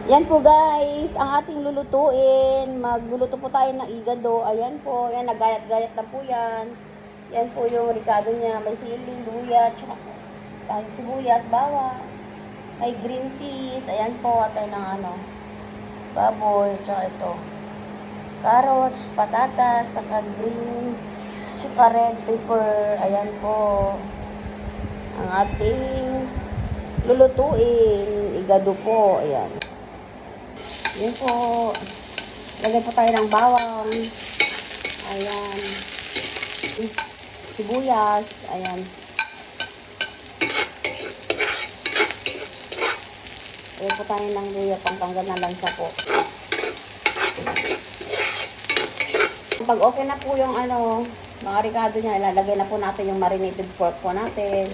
Yan po guys, ang ating lulutuin. Magluluto po tayo ng igado. Ayan po, yan, nagayat-gayat na po yan. Yan po yung ricado niya. May siling, luya, tsaka tayong sibuyas, bawang. May green peas. Ayan po, atay ng baboy, tsaka ito. Carrots, patatas, saka green, tsaka red pepper. Ayan po. Ang ating lulutuin. Igado po. Ayan. Yan po. Lagyan po tayo ng bawang. Ayan. Sibuyas. Ayan. Lagyan po tayo ng luya pangtanggal ng lansa po. Pag okay na po yung mga ricado niya, ilalagay na po natin yung marinated pork po natin.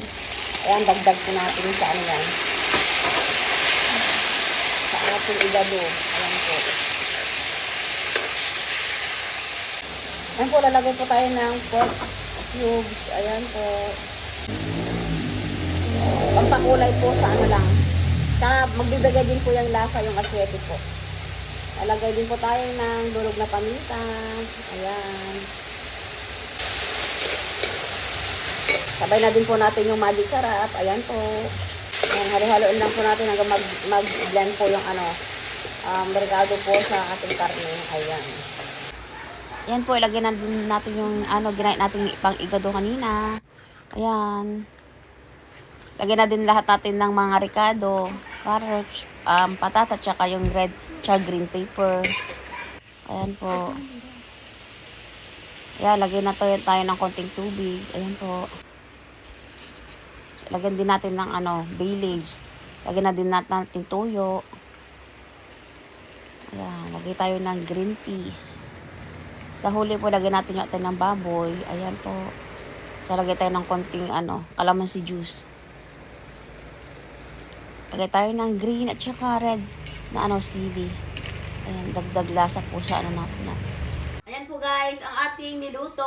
Ayan, dagdag po natin sa yan. Sa ating igado. Ayan po. Ayan po, lalagay po tayo ng pork cubes. Ayan po. Pampakulay po sa lang. Saka magbibigay din po yung lasa, yung aswete po. Lalagay din po tayo ng durog na paminta. Ayan. Sabay na din po natin yung magic sarap. Ayan po. Ayan, halo-haloin lang po natin hanggang mag-blend po yung ricado po sa ating karne. Ayan. Ayan po, ilagay na din natin yung ginait natin pang igado kanina. Ayan. Lagyan na din lahat natin ng mga ricado, carrots, patata, tsaka yung red, tsaka green pepper. Ayan po. Ayan, lagyan na tayo ng konting tubig. Ayan po. Lagyan din natin ng bay leaves. Lagyan na din natin toyo. Ayan, lagay tayo ng green peas. Sa huli po, lagyan natin yung atin ng baboy. Ayan po. So, lagay tayo ng konting calamansi juice. Lagay tayo ng green at saka red na sili. Ayan, dagdag lasa po sa natin. Ayan po guys, ang ating niluto.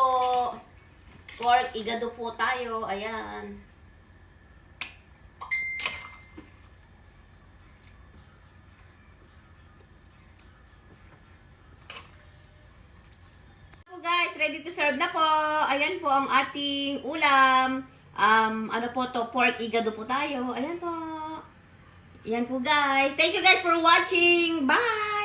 Pork, igado po tayo. Ayan. Guys, ready to serve na po. Ayan po ang ating ulam. Pork igado po tayo. Ayan po. Ayan po guys. Thank you guys for watching. Bye!